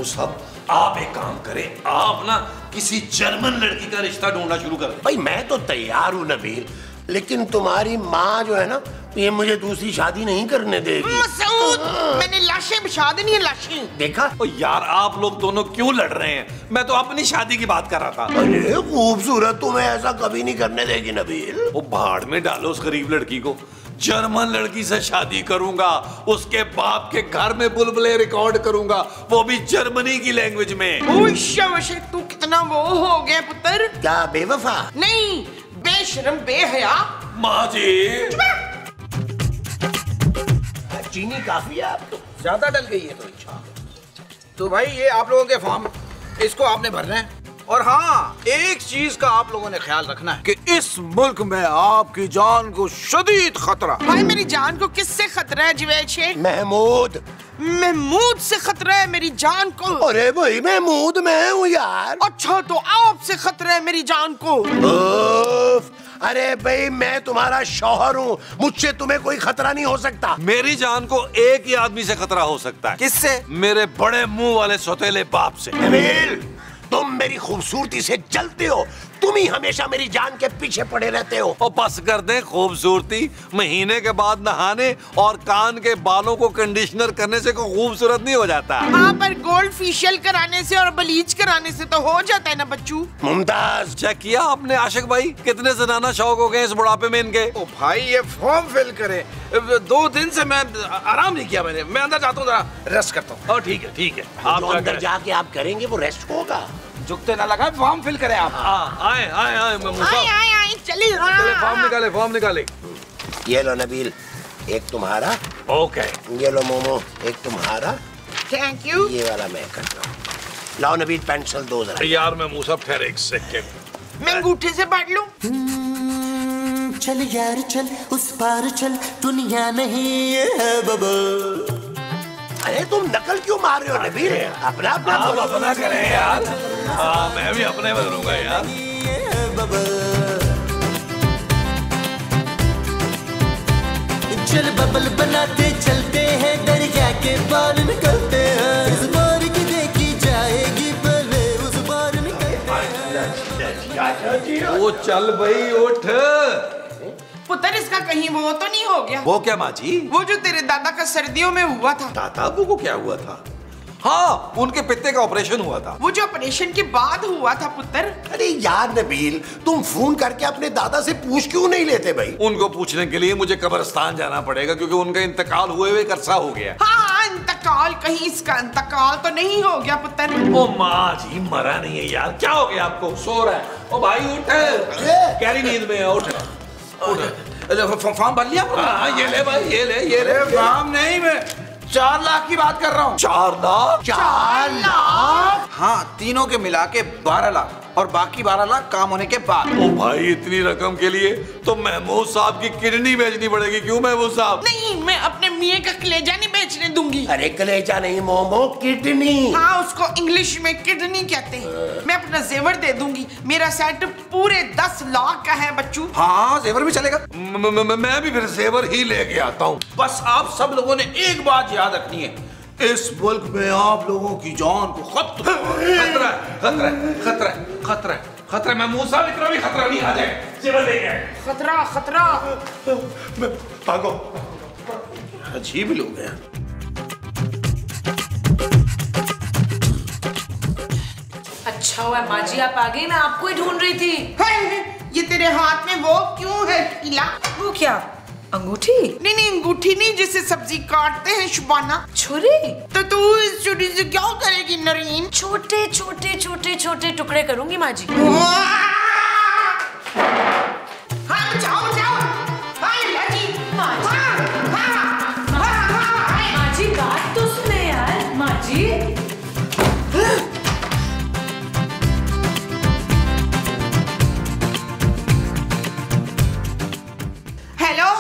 साहब आप एक काम करें, आप ना किसी जर्मन लड़की का रिश्ता ढूंढना शुरू कर। भाई मैं तो तैयार हूँ नबील, लेकिन तुम्हारी माँ जो है ना, ये मुझे दूसरी शादी नहीं करने देगी। मसूद, मैंने लाशें बिछा देनी है, लाशें। देखा? यार आप लोग दोनों क्यों लड़ रहे हैं? मैं तो अपनी शादी की बात कर रहा था। अरे खूबसूरत, तुम्हें ऐसा कभी नहीं करने देगी नबील। वो भाड़ में डालो उस गरीब लड़की को। जर्मन लड़की से शादी करूंगा, उसके बाप के घर में बुलबुले रिकॉर्ड करूंगा, वो भी जर्मनी की लैंग्वेज में। तू कितना वो हो गया पुत्र। क्या बेवफा? नहीं, बेशरम बेहया। माँ जी चीनी काफी है आप तो ज्यादा डल गई है तो भाई ये आप लोगों के फॉर्म, इसको आपने भरना है। और हाँ, एक चीज का आप लोगों ने ख्याल रखना है कि इस मुल्क में आपकी जान को शदीद खतरा। भाई मेरी जान को किससे खतरा है जुवैद शेख? महमूद। महमूद से खतरा है मेरी जान को? अरे भाई महमूद मैं हूँ यार। अच्छा तो आपसे खतरा है मेरी जान को? अरे भाई मैं तुम्हारा शौहर हूँ, मुझसे तुम्हें कोई खतरा नहीं हो सकता। मेरी जान को एक ही आदमी से खतरा हो सकता है। किससे? मेरे बड़े मुंह वाले सौतेले बाप से। नबील, तुम मेरी खूबसूरती से जलते हो, तुम ही हमेशा मेरी जान के पीछे पड़े रहते हो। और बस कर दे खूबसूरती, महीने के बाद नहाने और कान के बालों को कंडीशनर करने से कोई खूबसूरत नहीं हो जाता। हाँ, पर गोल्ड फेशियल कराने से और ब्लीच कराने से तो हो जाता है ना बच्चू। मुमताज, चेक किया आपने आशिक भाई, कितने जनाना शौक हो गए इस बुढ़ापे में इनके। ओ भाई ये फॉर्म फिल करे, 2 दिन से मैं आराम नहीं किया मैंने। मैं अंदर जाता हूँ, जरा रेस्ट करता हूँ। ठीक है ठीक है, आप जो अंदर जाके आप करेंगे वो रेस्ट होगा। झुकते ना लगा, फॉर्म फिल करें आप। आए आए आए आए चलिए। फॉर्म निकाले। ये लो नबील, एक तुम्हारा। ओके। ये लो मोमो, एक तुम्हारा। Thank you. ये वाला मैं करता हूँ। लाओ नबील पेंसिल दो जरा। यार मैं मूसा ठहर एक सेकंड। मैं अंगूठे से बांट लूं? चल यार चल, उस पार चल, दुनिया नहीं है बबल। अरे तुम नकल क्यों मार रहे हो नबील? अपना अपना करें यार। मैं भी अपने बदलूंगा यार। चल बबल बनाते चलते हैं, दरिया के पार निकलते हैं। इस बार की देखी जाएगी, पहले उस बार निकलते हैं। वो चल भाई उठ। पुत्र इसका कहीं वो तो नहीं हो गया? वो क्या माँ जी? वो जो तेरे दादा का सर्दियों में हुआ था। दादा को क्या हुआ था? हाँ, उनके पित्ते का ऑपरेशन हुआ था। वो जो ऑपरेशन के बाद हुआ था पुत्र। अरे यार नबील, तुम फोन करके अपने दादा से पूछ क्यों नहीं लेते भाई? उनको पूछने के लिए मुझे कब्रिस्तान जाना पड़ेगा, क्योंकि उनका इंतकाल हुए हुए अरसा हो गया। हाँ, इंतकाल, कहीं इसका इंतकाल तो नहीं हो गया पुत्र? ओ माँ जी मरा नहीं है यार, क्या हो गया आपको? सो रहा है। ओ भाई उठ, गहरी नींद में है, उठ। फॉर्म भर लिया? हाँ ये ले भाई, ये ले। फॉर्म नहीं, मैं 4 लाख की बात कर रहा हूँ। 4 लाख? 4 लाख? हाँ, तीनों के मिला के 12 लाख और बाकी 12 लाख काम होने के बाद। ओ भाई इतनी रकम के लिए तो महमूद साहब की किडनी बेचनी पड़ेगी। क्यों महमूद साहब? नहीं, मैं अपने मियाँ का कलेजा नहीं बेचने दूंगी। अरे कलेजा नहीं मोमो, किडनी। हाँ, उसको इंग्लिश में किडनी कहते हैं। मैं अपना जेवर दे दूंगी। मेरा सेट पूरे 10 लाख का है बच्चू। हाँ, जेवर भी चलेगा। मैं भी फिर जेवर ही लेके आता हूँ। बस आप सब लोगों ने एक बात याद रखनी है, इस मुल्क में आप लोगों की जान को खतरा है। मैं मूसा इतना भी खतरा नहीं। आ जाए, जेवर लेके आए। खतरा। भागो। अजीब लोग हैं। अच्छा हुआ माँ जी आप आ गई, मैं आपको ही ढूंढ रही थी। ये तेरे हाथ में वो क्यों है कीला? वो क्या, अंगूठी? नहीं, अंगूठी नहीं, जिससे सब्जी काटते हैं शुबाना। छुरी? तो तू इस छुरी से क्या करेगी नरीन? छोटे टुकड़े करूंगी माँ जी। हाँ, जाओ। हाँ, लगी। माँ जी बात तो सुने यार, माँ जी। हेलो,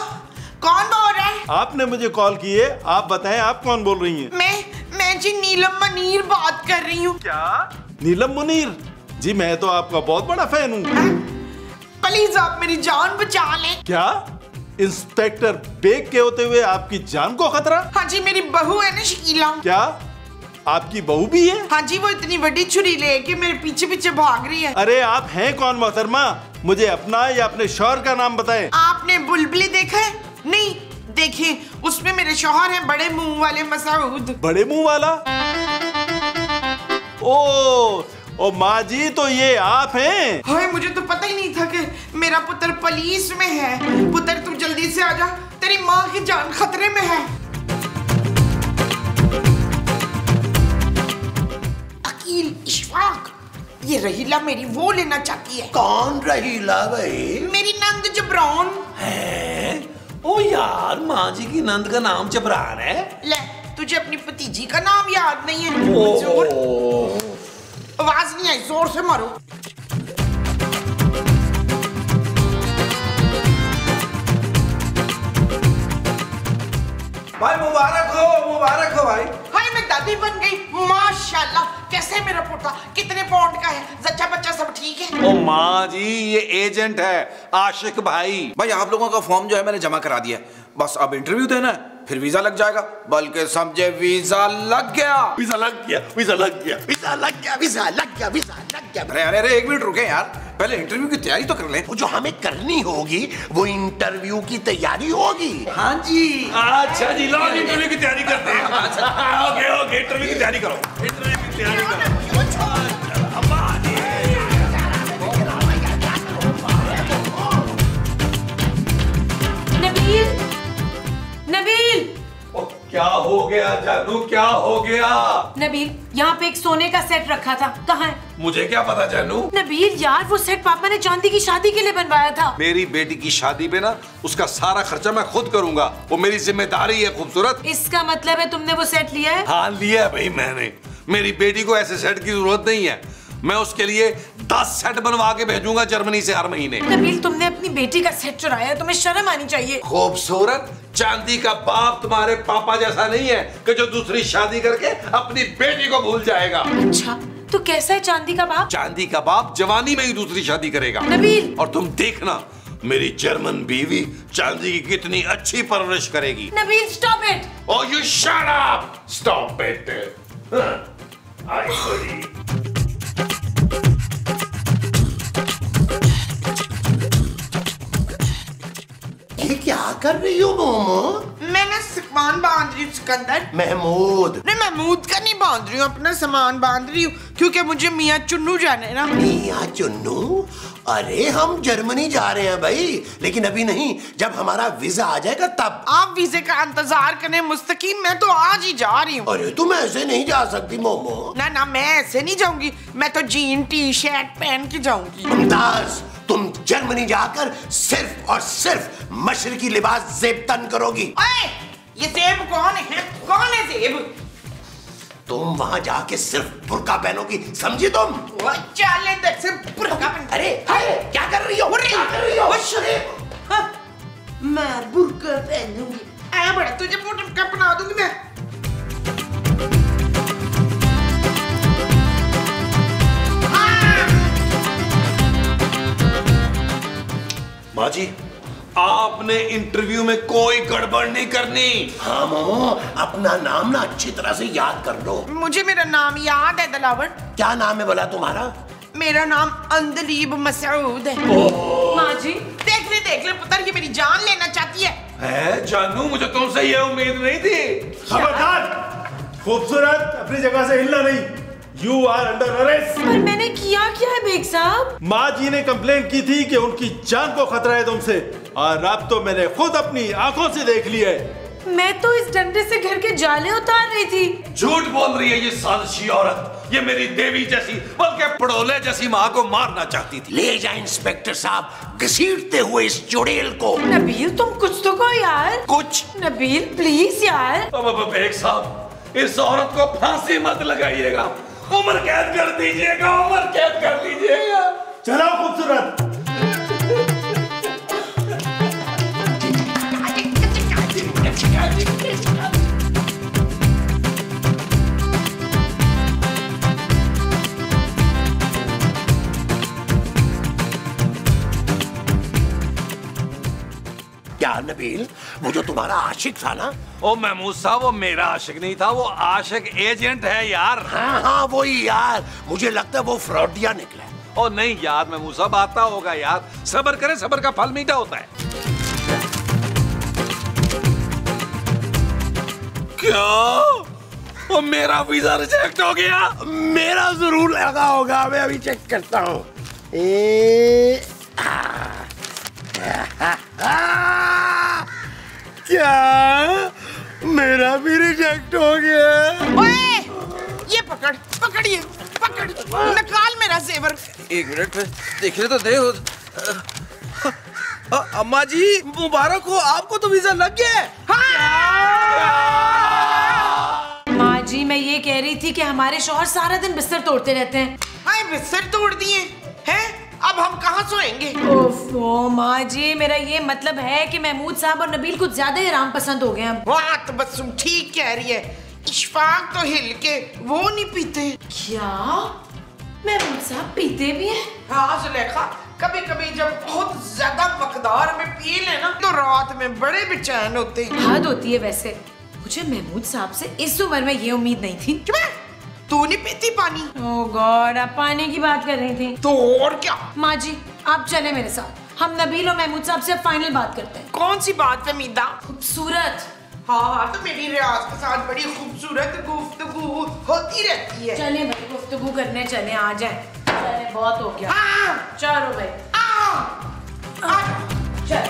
कौन बोल रहा है? आपने मुझे कॉल की है, आप बताएं आप कौन बोल रही हैं? मैं जी नीलम मुनीर बात कर रही हूँ। क्या? नीलम मुनीर जी, मैं तो आपका बहुत बड़ा फैन हूँ। प्लीज आप मेरी जान बचा लें। क्या? इंस्पेक्टर बेग के होते हुए आपकी जान को खतरा? हाँ जी, मेरी बहू है ना शकीला। क्या? आपकी बहू भी है? हाँ जी, वो इतनी बड़ी छुरी लेके मेरे पीछे पीछे भाग रही है। अरे आप हैं कौन मोहतरमा? मुझे अपना या अपने शौहर का नाम बताएं। आपने बुलबुली देखा है? नहीं देखे, उसमें मेरे शौहर हैं बड़े मुंह वाले मसूद। बड़े मुंह वाला? ओ माँ जी, तो ये आप हैं? हाय, मुझे तो पता ही नहीं था कि मेरा पुत्र पुलिस में है। पुत्र तू जल्दी से आजा, तेरी माँ की जान खतरे में है। अकील, इशफाक, ये रहीला मेरी वो लेना चाहती है। कौन रहीला भाई? मेरी नंद जबरान है? ओ यार, माँ जी की नंद का नाम जबरान है? ले, तुझे अपनी भतीजी का नाम याद नहीं है? जोर आवाज नहीं आई, जोर से मारो। भाई मुबारक हो भाई। हाय, मैं दादी बन गई, माशाल्लाह। कैसे मेरा पोता? कितने पाउंड का है? जच्चा बच्चा सब ठीक है? ओ माँ जी, ये एजेंट है आशिक भाई। भाई आप लोगों का फॉर्म जो है मैंने जमा करा दिया, बस अब इंटरव्यू देना है, फिर वीजा लग जाएगा। बल्कि समझे वीजा लग गया। वीजा लग गया, वीजा लग गया, वीजा लग गया, वीजा लग गया, वीजा लग गया। अरे एक मिनट रुके यार, पहले इंटरव्यू की तैयारी तो कर लें। वो जो हमें करनी होगी वो इंटरव्यू की तैयारी होगी। हाँ जी। अच्छा जी, लो इंटरव्यू की तैयारी करते हैं। ओके, इंटरव्यू की तैयारी करो। इंटरव्यू की तैयारी करो। नबील, क्या हो गया जानू, क्या हो गया? नबील, यहाँ पे एक सोने का सेट रखा था, कहाँ है? मुझे क्या पता जानू। नबील यार, वो सेट पापा ने चांदी की शादी के लिए बनवाया था। मेरी बेटी की शादी पे ना उसका सारा खर्चा मैं खुद करूंगा, वो मेरी जिम्मेदारी है खूबसूरत। इसका मतलब है तुमने वो सेट लिया है? हाँ लिया है भाई मैंने। मेरी बेटी को ऐसे सेट की जरूरत नहीं है, मैं उसके लिए 10 सेट बनवा के भेजूंगा जर्मनी से हर महीने। नबील, तुमने अपनी बेटी का सेट चुराया है, तुम्हें शर्म आनी चाहिए। खूबसूरत, चांदी का बाप तुम्हारे पापा जैसा नहीं है कि जो दूसरी शादी करके अपनी बेटी को भूल जाएगा। अच्छा, तो कैसा है चांदी का बाप? चांदी का बाप जवानी में ही दूसरी शादी करेगा। नबील, और तुम देखना मेरी जर्मन बीवी चांदी की कितनी अच्छी परवरिश करेगी। Nabeel, stop it. Oh, you shut up! Stop it! आई गोरी। ये क्या कर रही हो मोमो? मैं ना सामान बांध रही हूँ सिकंदर। महमूद। नहीं, महमूद का नहीं बांध रही हूँ, अपना सामान बांध रही हूँ, क्योंकि मुझे मियाँ चुन्नू जाना है ना। मियाँ चुन्नू? अरे हम जर्मनी जा रहे हैं भाई, लेकिन अभी नहीं, जब हमारा वीजा आ जाएगा तब। आप वीजे का इंतजार करें मुस्तकीम, मैं तो आज ही जा रही हूँ। अरे तुम ऐसे नहीं जा सकती मोमो। ना ना, मैं ऐसे नहीं जाऊंगी, मैं तो जीन टी शर्ट पहन के जाऊंगी। मुमताज, तुम जर्मनी जाकर सिर्फ और सिर्फ मशरकी लिबास ज़ेब तन करोगी। ओए, ये ज़ेब कौन है? कौन है ज़ेब? तुम वहां जाके सिर्फ बुर्का पहनोगी, समझी तुम? चल इधर से बुर्का पहन। अरे क्या कर रही हो? क्या कर रही हो? हाँ, मैं बुर्का पहनूंगी। आया बड़ा, तुझे बुर्का पहना दूंगी मैं। माँ जी, आपने इंटरव्यू में कोई गड़बड़ नहीं करनी। हाँ मोमो, अपना नाम ना अच्छी तरह से याद कर लो। मुझे मेरा नाम याद है दिलावर। क्या नाम है बोला तुम्हारा? मेरा नाम अंदलीब मसूद है। माँ जी, देख ले पुत्र, ये मेरी जान लेना चाहती है। जानू, मुझे तुमसे ये उम्मीद नहीं थी। खबरदार! खूबसूरत, अपनी जगह से हिलना नहीं। You are under arrest। पर मैंने किया क्या है बेग साहब? माँ जी ने कंप्लेंट की थी कि उनकी जान को खतरा है तुमसे, और अब तो मैंने खुद अपनी आंखों से देख लिया है। मैं तो इस डंडे से घर के जाले उतार रही थी। झूठ बोल रही है ये साजिशी औरत। ये मेरी देवी जैसी, बल्कि पड़ोले जैसी माँ को मारना चाहती थी। ले जाए इंस्पेक्टर साहब घसीटते हुए इस चुड़ैल को। नबील, तुम कुछ तो कहो यार। कुछ? नबील प्लीज यार। अब बेग साहब, इस औरत को फांसी मत लगाइएगा, उम्र कैद कर दीजिएगा, उम्र कैद कर दीजिएगा। चलो खूबसूरत। क्या यार नबील, वो जो तुम्हारा आशिक था ना। ओ महमूद साहब, वो मेरा आशिक नहीं था, वो आशिक एजेंट है यार। हाँ हाँ वही यार, मुझे लगता है वो फ्रॉडिया निकला। ओ नहीं यार महमूद साहब, आता होगा यार, सब्र करें, सब्र का फल मीठा होता है। क्या? ओ मेरा वीजा रिजेक्ट हो गया? मेरा जरूर लगा होगा, मैं अभी चेक करता हूँ। क्या मेरा भी रिजेक्ट हो गया? ओए, ये पकड़, पकड़िए, पकड़, निकाल मेरा जेवर। एक मिनट में देखने तो दे। अम्मा जी मुबारक हो, आपको तो वीजा लग गया है। माँ जी, मैं ये कह रही थी कि हमारे शौहर सारा दिन बिस्तर तोड़ते रहते हैं। हाय, बिस्तर तोड़ दिए हैं? अब हम कहाँ सोएंगे? ओफो माँ जी, मेरा ये मतलब है कि महमूद साहब और नबील कुछ ज्यादा ही आराम पसंद हो गए हम। वाह, तो बस तुम ठीक कह रही है। इशफाक तो हिल के वो नहीं पीते। क्या महमूद साहब पीते भी हैं? हाँ जुलेखा, कभी कभी जब बहुत ज्यादा मकदार में पी ले ना तो रात में बड़े बेचैन होते हैं। हद होती है वैसे। मुझे महमूद साहब से इस उम्र में ये उम्मीद नहीं थी। तू नहीं पीती पानी? ओह गॉड, आप पानी की बात कर रही थी तो और क्या? माँ जी आप चले मेरे साथ, हम नबील और महमूद साहब से फाइनल बात करते हैं। कौन सी बात है मीदा? खूबसूरत। हाँ, तो मेरी रियाज के साथ बड़ी खूबसूरत गुफ्तगू होती रहती है। चले भाई, गुफ्तगू करने चले, आ जाए। चले, बहुत हो गया। चलो भाई, चल।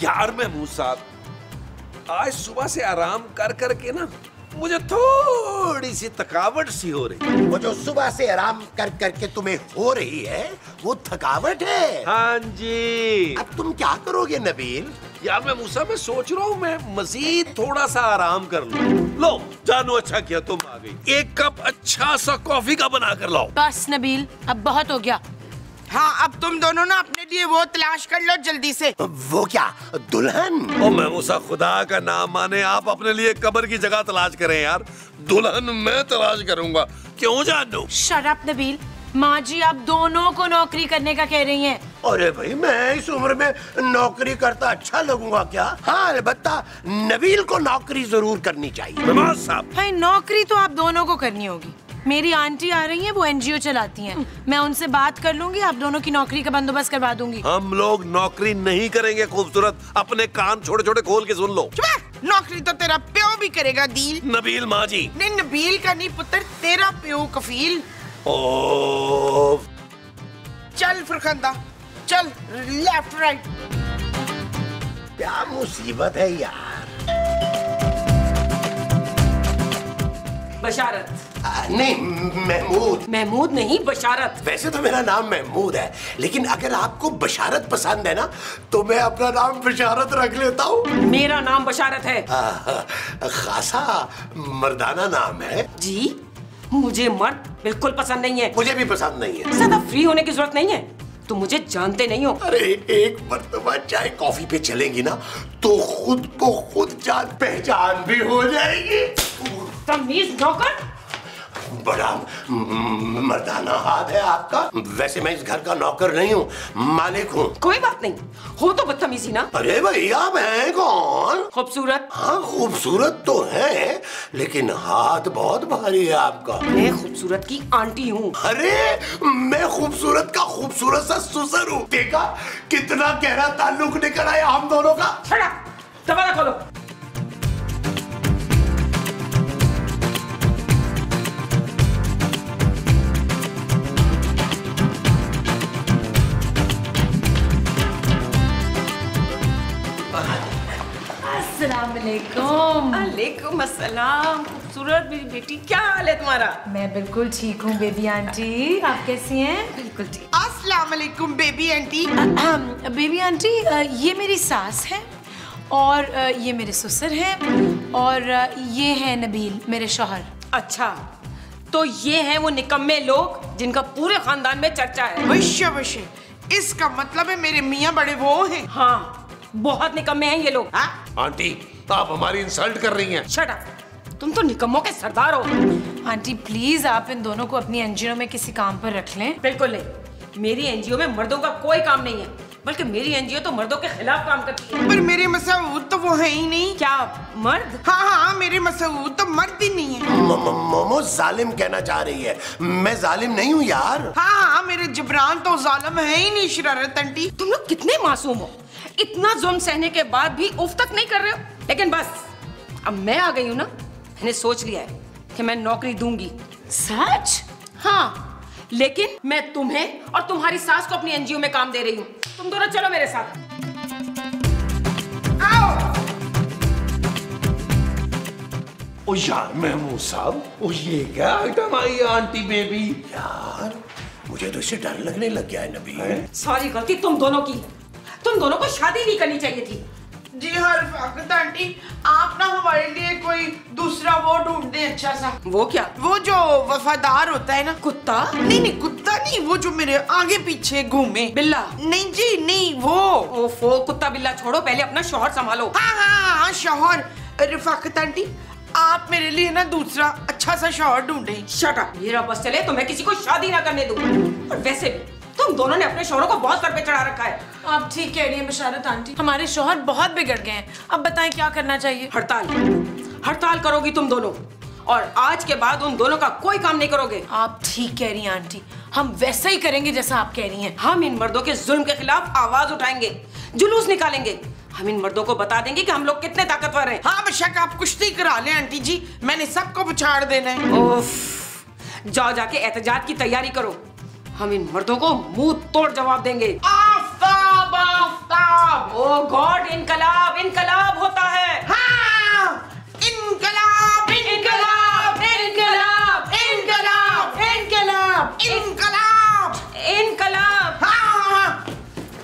यार महमूद साहब, आज सुबह से आराम कर करके ना मुझे थोड़ी सी थकावट सी हो रही। वो जो सुबह से आराम कर करके तुम्हें हो रही है वो थकावट है? हाँ जी। अब तुम क्या करोगे नबील? यार महमूद साहब, मैं सोच रहा हूँ मैं मजीद थोड़ा सा आराम कर लूं। लो जानो, अच्छा किया तुम आ गई। एक कप अच्छा सा कॉफी का बना कर लाओ। बस नबील, अब बहुत हो गया। हाँ, अब तुम दोनों ना अपने लिए वो तलाश कर लो जल्दी से। वो क्या, दुल्हन? ओ महमूद साहब, खुदा का नाम माने आप अपने लिए कब्र की जगह तलाश करें यार। दुल्हन मैं तलाश करूंगा, क्यों जानू? शट अप नबील, माँ जी आप दोनों को नौकरी करने का कह रही हैं। अरे भाई, मैं इस उम्र में नौकरी करता अच्छा लगूंगा क्या? हाँ अलबत्ता नबील को नौकरी जरूर करनी चाहिए। महमूद साहब, भाई नौकरी तो आप दोनों को करनी होगी। मेरी आंटी आ रही हैं, वो एनजीओ चलाती हैं। मैं उनसे बात कर लूंगी, आप दोनों की नौकरी का बंदोबस्त करवा दूंगी। हम लोग नौकरी नहीं करेंगे खूबसूरत, अपने कान छोटे छोटे खोल के सुन लो। नौकरी तो तेरा प्यो भी करेगा दील। नबील माँ जी। नहीं, नबील का नहीं पुत्र, तेरा प्यो कफील। ओ चल फरखंदा, चल लेफ्ट राइट। क्या मुसीबत है यार। बशारत। नहीं, महमूद। महमूद नहीं, बशारत। वैसे तो मेरा नाम महमूद है, लेकिन अगर आपको बशारत पसंद है ना तो मैं अपना नाम बशारत रख लेता हूँ। मेरा नाम बशारत है। खासा मर्दाना नाम है। जी, मुझे मर्द बिल्कुल पसंद नहीं है। मुझे भी पसंद नहीं है। ज्यादा फ्री होने की जरूरत नहीं है, तुम मुझे जानते नहीं हो। अरे एक मर्तबा चाय कॉफी पे चलेंगी ना तो खुद को खुद जान पहचान भी हो जाएगी। तमीज नौकर। बड़ा मर्दाना हाथ है आपका। वैसे मैं इस घर का नौकर नहीं हूँ, मालिक हूँ। कोई बात नहीं, हो तो बदतमीजी ना। अरे भैया, मैं कौन? खूबसूरत। हाँ खूबसूरत तो है, लेकिन हाथ बहुत भारी है आपका। मैं खूबसूरत की आंटी हूँ। अरे मैं खूबसूरत का खूबसूरत सा सुसर हूँ। देखा कितना गहरा ताल्लुक निकल आया हम दोनों का। दरवाजा खोलो। वालेकुम अस्सलाम। खूबसूरत मेरी बेटी, क्या हाल है तुम्हारा? मैं बिल्कुल ठीक हूँ बेबी आंटी, आप कैसी हैं? बिल्कुल ठीक। अस्सलाम वालेकुम बेबी आंटी। बेबी आंटी, ये मेरी सास है और ये मेरे ससुर हैं और ये है नबील मेरे शौहर। अच्छा, तो ये हैं वो निकम्मे लोग जिनका पूरे खानदान में चर्चा है। वश्य वश्य, इसका मतलब है मेरे मियाँ बड़े वो हैं। हाँ, बहुत निकम्मे हैं ये लोग। आंटी आप हमारी इंसल्ट कर रही हैं। शट अप, तुम तो निकम्मों के सरदार हो। आंटी प्लीज आप इन दोनों को अपनी एनजीओ में किसी काम पर रख लें। बिल्कुल नहीं, मेरी एनजीओ में मर्दों का कोई काम नहीं है, बल्कि मेरी एनजीओ तो मर्दों के खिलाफ काम करती है। पर मेरे मसूद तो वो है ही नहीं। क्या मर्द? हाँ, मेरे मसूद तो मर्द ही नहीं है। मोमो जालिम कहना चाह रही है, मैं जालिम नहीं हूँ यार। हाँ, मेरे जबरान तो जालिम है ही नहीं शरारत आंटी। तुम लोग कितने मासूम हो, इतना जुल्म सहने के बाद भी उफ तक नहीं कर रहे हो। लेकिन बस अब मैं आ गई हूँ ना, मैंने सोच लिया है कि मैं नौकरी दूंगी। सच? हाँ, लेकिन मैं तुम्हें और तुम्हारी सास को अपनी एनजीओ में काम दे रही हूँ। तुम दोनों चलो मेरे साथ। आओ। ओ यार महमूद साहब, ओ ये क्या आइटम आई है आंटी बेबी? यार मुझे तो इससे डर लगने लग गया है नबील। सारी गलती तुम दोनों की। तुम दोनों को शादी नहीं करनी चाहिए थी। जी हाँ रफ़ाकत आंटी, आप ना हमारे लिए कोई दूसरा वो ढूंढ दे अच्छा सा। वो क्या? वो जो वफादार होता है ना। कुत्ता? नहीं, कुत्ता नहीं, वो जो मेरे आगे पीछे घूमे। बिल्ला? नहीं जी नहीं, वो। ओफो, कुत्ता बिल्ला छोड़ो, पहले अपना शौहर संभालो। हाँ, शौहर। रफ़ाकत आंटी आप मेरे लिए ना दूसरा अच्छा सा शौहर ढूंढे। शट अप, मेरा बस चले तो मैं किसी को शादी ना करने दूं। और वैसे भी तुम दोनों ने अपने शौहरों को बहुत सर पे चढ़ा रखा है। आप ठीक कह रही हैं बशारत आंटी, हमारे शौहर बहुत बिगड़ गए हैं। अब बताएं क्या करना चाहिए? हड़ताल करोगी तुम दोनों, और आज के बाद उन दोनों का कोई काम नहीं करोगे। आप ठीक कह रही हैं आंटी, हम वैसा ही करेंगे जैसा आप कह रही हैं। हम इन मर्दों के जुल्म के खिलाफ आवाज उठाएंगे, जुलूस निकालेंगे। हम इन मर्दों को बता देंगे कि हम लोग कितने ताकतवर हैं। हाँ बेशक, आप कुश्ती करा लें आंटी जी, मैंने सबको पछाड़ देना है। ओफ, जाओ जाके एहतजाज की तैयारी करो। हम इन मर्दों को मुंह तोड़ जवाब देंगे। आफताब, आफताब। ओ गॉड, इनकलाब, इनकलाब होता है। हाँ, इनकलाब, इनकलाब, इनकलाब, इनकलाब, इनकलाब, इनकलाब, इनकलाब। हाँ,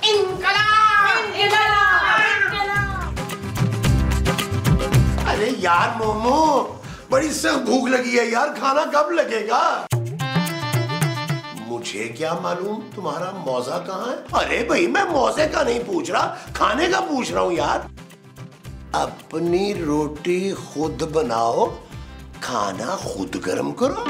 इनकलाब, इनकलाब। अरे यार मोमो, बड़ी सख्त भूख लगी है यार, खाना कब लगेगा? मुझे क्या मालूम तुम्हारा मौजा कहाँ है? अरे भाई मैं मौजे का नहीं पूछ रहा, खाने का पूछ रहा हूँ यार। अपनी रोटी खुद बनाओ, खाना खुद गर्म करो।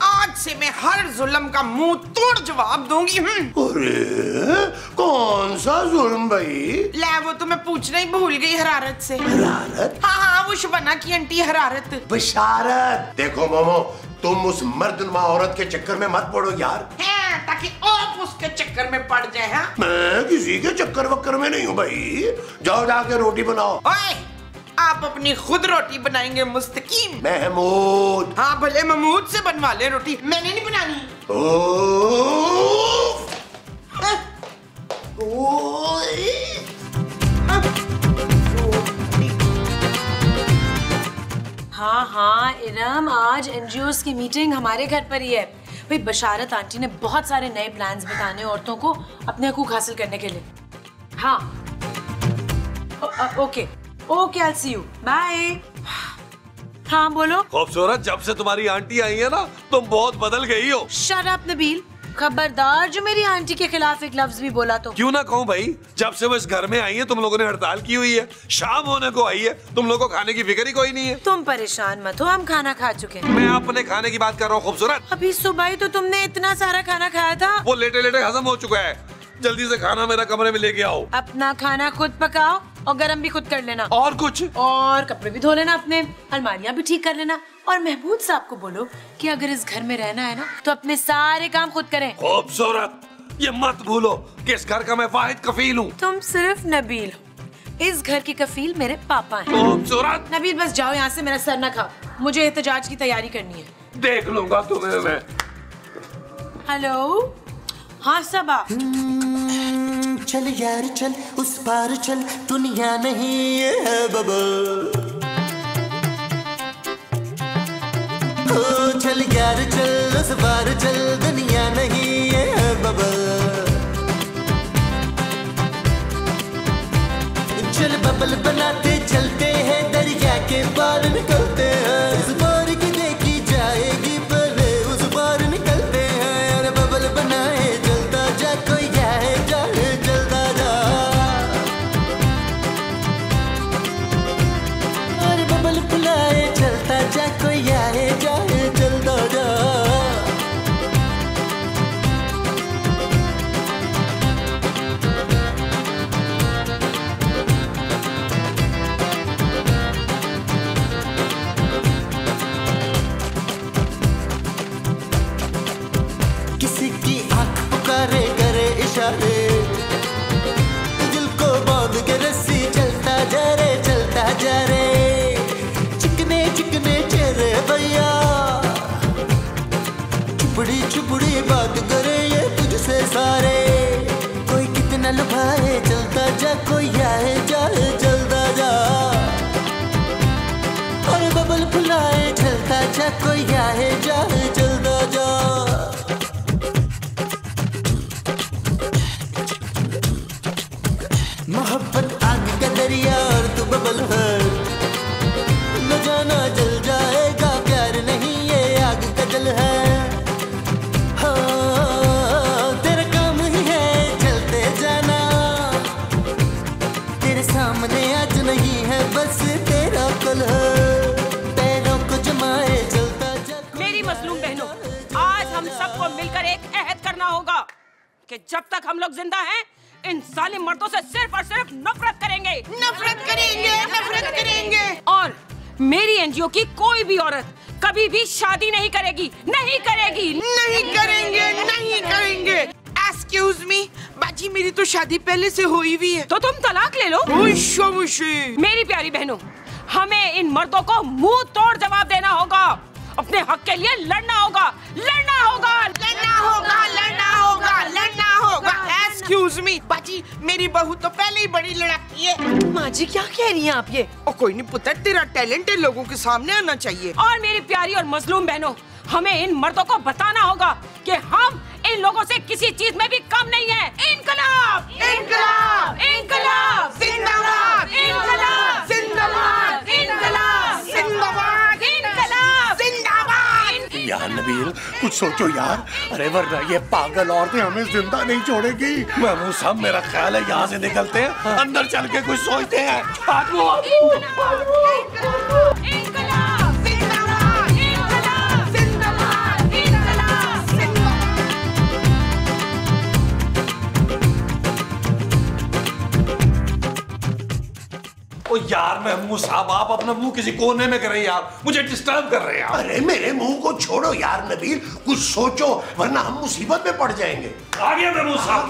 आज से मैं हर जुल्म का मुंह तोड़ जवाब दूंगी। अरे कौन सा जुल्म भाई? ले वो तो मैं पूछना ही भूल गई हरारत से। हरारत? हाँ, वो शबाना की आंटी हरारत। बशारत। देखो मोमो, तुम उस मर्दनुमा औरत के चक्कर में मत पड़ो यार। है, ताकि आप उसके चक्कर में पड़ जाए। हाँ? मैं किसी के चक्कर वक्कर में नहीं हूँ भाई। जाओ जाके रोटी बनाओ। ओए, आप अपनी खुद रोटी बनाएंगे मुस्तकीम? महमूद। हाँ भले महमूद से बनवा ले रोटी, मैंने नहीं बनानी। हाँ इरम, आज एनजीओस की मीटिंग हमारे घर पर ही है। भाई बशारत आंटी ने बहुत सारे नए प्लान्स बताने औरतों को अपने हकूक हासिल करने के लिए। हाँ okay, I see you, bye. हाँ बोलो। खूबसूरत, जब से तुम्हारी आंटी आई है ना, तुम बहुत बदल गई हो। शट अप नबील, खबरदार जो मेरी आंटी के खिलाफ एक लफ्ज भी बोला तो। क्यों ना कहूँ भाई, जब से वो इस घर में आई है तुम लोगों ने हड़ताल की हुई है, शाम होने को आई है, तुम लोगों को खाने की फिक्र ही कोई नहीं है। तुम परेशान मत हो, हम खाना खा चुके हैं। मैं अपने खाने की बात कर रहा हूँ खूबसूरत। अभी सुबह ही तो तुमने इतना सारा खाना खाया था। वो लेटे लेटे हजम हो चुका है। जल्दी से खाना मेरा कमरे में लेके आओ। अपना खाना खुद पकाओ और गरम भी खुद कर लेना। और कुछ? और कपड़े भी धो लेना अपने, अलमारियां भी ठीक कर लेना। और महमूद साहब को बोलो कि अगर इस घर में रहना है ना, तो अपने सारे काम खुद करें। खूबसूरत, ये मत भूलो कि इस घर का मैं वाहिद कफील हूँ। तुम सिर्फ नबील हो, इस घर की कफील मेरे पापा हैं। खूबसूरत। नबील बस जाओ यहाँ से, मेरा सर न खाओ, मुझे एहतजाज की तैयारी करनी है। देख लूंगा तुम्हें मैं। हेलो, हाँ सबा। चल यार चल, उस पार चल, दुनिया नहीं है बबल। ओ चल यार चल, उस पार चल, दुनिया नहीं है बबल। चल बबल बनाते चलते हैं, दरिया के पार निकलते हैं। इस पार की देखी जाएगी पहले, उस पार निकलते हैं। अरे बबल बनाए चलता जा, कोई जाए जाए चलता जा। तेरे सामने आज नहीं है बस तेरा कल पैरों को जमाए चलता जा। मेरी मजलूम बहनों, आज हम सबको मिलकर एक अहद करना होगा कि जब तक हम लोग जिंदा हैं इन जालिम मर्दों से सिर्फ और सिर्फ नफरत करेंगे। नफरत करेंगे, नफरत करेंगे। और मेरी एनजीओ की कोई भी औरत कभी भी शादी नहीं करेगी, नहीं करेगी, नहीं करेंगे, नहीं करेंगे। एक्सक्यूज मी, बाजी मेरी तो शादी पहले से हुई हुई है। तो तुम तलाक ले लो। मेरी प्यारी बहनों, हमें इन मर्दों को मुंह तोड़ जवाब देना होगा। अपने हक के लिए लड़ना होगा, लड़ना होगा, लड़ना होगा, लड़ना होगा, लड़ना होगा। एक्सक्यूज मी, बाजी मेरी बहू तो पहले ही बड़ी लड़ाकी है। माँ जी क्या कह रही हैं आप ये? और कोई नहीं पुत्र, तेरा टैलेंट है, लोगों के सामने आना चाहिए। और मेरी प्यारी और मजलूम बहनों, हमें इन मर्दों को बताना होगा कि हम इन लोगों से किसी चीज में भी कम नहीं है। इनकलाब, इनकलाब, इनकलाब, जिंदाबाद, इनकलाब, जिंदाबाद, इनकलाब, जिंदाबाद, इनकलाब, जिंदाबाद। यार नबील कुछ सोचो यार, अरे वरना ये पागल औरतें हमें जिंदा नहीं छोड़ेगी। महमूद साहब मेरा ख्याल है यहाँ से निकलते हैं, अंदर चल के कुछ सोचते हैं। इनकलाब, जिंदाबाद, इनकलाब, जिंदाबाद, इनकलाब, ओ यार महमूद साहब, आप अपना मुंह किसी कोने में करें यार, मुझे डिस्टर्ब कर रहे हैं आप। अरे मेरे मुंह को छोड़ो यार नबील, कुछ सोचो वरना हम मुसीबत में पड़ जाएंगे। आ गया महमूद साहब।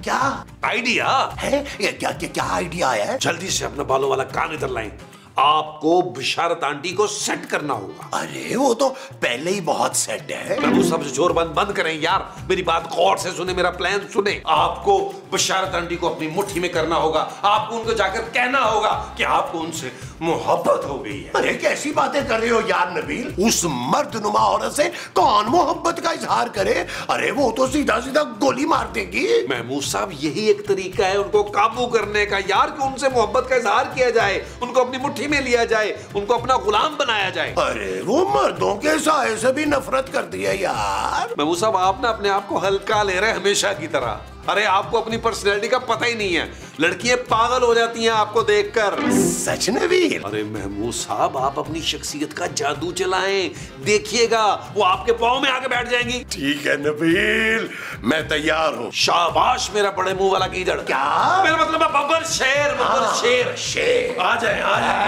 क्या आइडिया है? क्या आइडिया आया है? जल्दी से अपना बालों वाला कान इधर लाएं। आपको बिशारत आंटी को सेट करना होगा। अरे वो तो पहले ही बहुत सेट है। महमूद साहब जोर बंद करें यार, मेरी बात गौर से सुने, मेरा प्लान सुने। आपको बिशारत आंटी को अपनी मुट्ठी में करना होगा। आपको उनको जाकर कहना होगा कि आपको उनसे मोहब्बत हो गई है। अरे कैसी बातें कर रहे हो यार नबील, उस मर्दनुमा औरत से कौन मोहब्बत का इजहार करे? अरे वो तो सीधा सीधा गोली मार देगी। महमूद साहब यही एक तरीका है उनको काबू करने का यार, कि उनसे मोहब्बत का इजहार किया जाए, उनको अपनी मुट्ठी में लिया जाए, उनको अपना गुलाम बनाया जाए। अरे वो मर्दों के साए से भी नफरत कर दिया यार। महमूद साहब आप ना अपने आप को हल्का ले रहे हैं हमेशा की तरह। अरे आपको अपनी पर्सनैलिटी का पता ही नहीं है, लड़कियां पागल हो जाती हैं आपको देखकर। सच नबील? अरे महमूद साहब आप अपनी शख्सियत का जादू चलाएं, देखिएगा वो आपके पाँव में आके बैठ जाएंगी। ठीक है नबील, मैं तैयार हूँ। शाबाश मेरा बड़े मुंह वाला गीदड़। क्या? मेरा मतलब है बब्बर शेर, बब्बर शेर। शेर आ जाए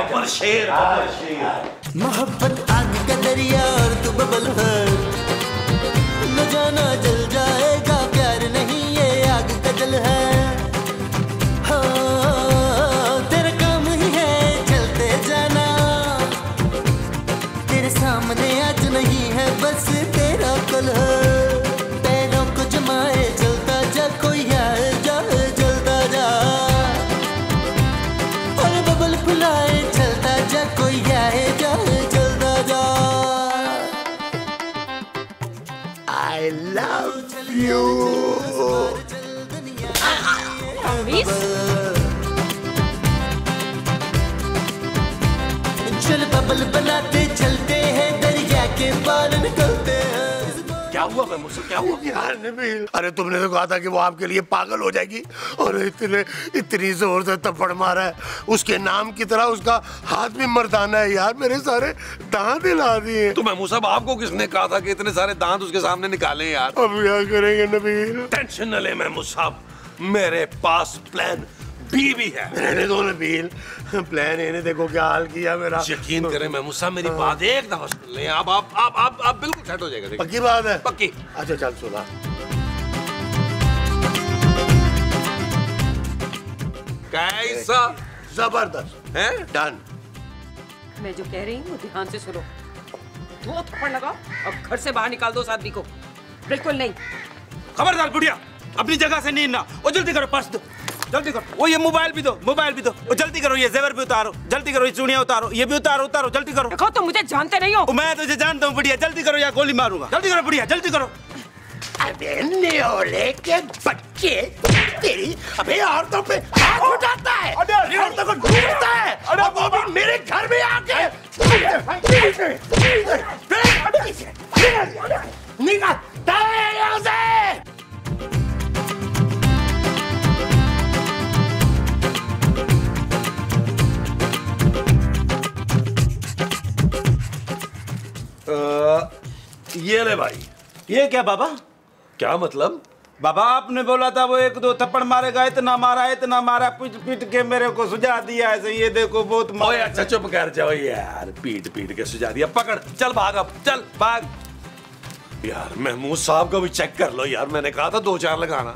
बब्बर शेर, बब्बर शेर। मोहब्बत आग का दरिया और तू बबल है, न जाना जल जाएगा प्यार नहीं ये आग का जल है। हाँ तेरा काम ही है चलते जाना, तेरे सामने आज नहीं है बस तेरा कल है। पैरों को जमाए चलता जा, कोई आए जाए जलता जा, और बबल फुलाए चलता जा, कोई आए जाए जलता जा। I love you. चल बबल बनाते चलते हैं, दरिया के पार निकलते हैं। क्या हुआ मैं मुझसे क्या हुआ यार नबील? अरे तुमने तो कहा था कि वो आपके लिए पागल हो जाएगी, और इतनी जोर से थप्पड़ मारा है, उसके नाम की तरह उसका हाथ भी मर्दाना है यार, मेरे सारे दांत हिला दिए। तो महमूद साहब आपको किसने कहा था कि इतने सारे दांत उसके सामने निकालें यार? अब क्या करेंगे नबील? टेंशन न ले महमूद साहब, मेरे पास प्लान बी भी है। रहने दो नबील, प्लान इन्हें देखो क्या हाल किया मेरा। यकीन करें महमूद साहब मेरी बात एक दफा सुन लें, आप बिल्कुल सेट हो जाएगा। पक्की बात है? पक्की। अच्छा चल सुना। कैसा? जबरदस्त है? डन। मैं जो कह रही हूँ ध्यान से सुनो। 2 थप्पड़ लगा, अब घर से बाहर निकाल दो उस आदमी को। बिल्कुल नहीं। खबरदार बुढ़िया, अपनी जगह से नहीं ना। वो जल्दी करो, पर्स दो, जल्दी करो। वो ये मोबाइल भी दो, मोबाइल भी दो। वो जल्दी करो, ये जेवर भी उतारो, जल्दी करो। ये चूड़ियां उतारो, ये भी उतारो, उतारो, जल्दी करो। देखो तुम मुझे जानते नहीं हो। मैं तुझे जानता हूँ बुढ़िया, जल्दी करो या गोली मारूंगा। जल्दी करो बुढ़िया, जल्दी करो। अबे न्योले के बच्चे, तेरी अबे औरतों पे हाथ उठाता है, औरतों को ढूंढता है, और वो भी मेरे घर में आके। निकल यहाँ से। ये ले भाई। ये क्या बाबा? क्या मतलब? बाबा आपने बोला था वो 1-2 थप्पड़ मारेगा, इतना मारा पीट पीट के मेरे को सुझा दिया ऐसे। ये देखो बहुत ओए अच्छा चुप कर जाओ यार, पीट पीट के सुझा दिया। पकड़, चल भाग, अब चल भाग। यार महमूद साहब को भी चेक कर लो यार, मैंने कहा था 2-4 लगाना,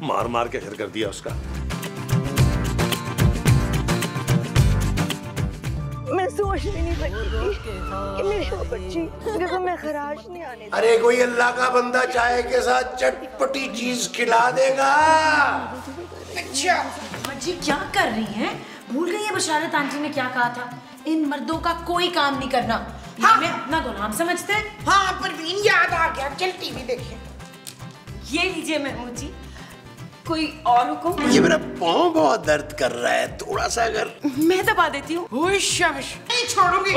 मार मार के घर कर दिया उसका। मैं सोच भी नहीं सकती कि मेरी वो बच्ची देखो मैं खराश नहीं आने। अरे कोई अल्लाह का बंदा चाय के साथ चटपटी चीज खिला देगा। अच्छा जी क्या कर रही हैं? भूल गई है बशारत आंटी ने क्या कहा था? इन मर्दों का कोई काम नहीं करना। हाँ। हमें अपना गुलाम समझते हैं। हाँ परवीन याद आ गया, चल टीवी देखें। ये लीजिए महमूद जी, कोई और हुक्म? ये मेरा पाँव बहुत दर्द कर रहा है, थोड़ा सा अगर मैं दबा देती हूँ। शाबाश, नहीं छोड़ूंगी।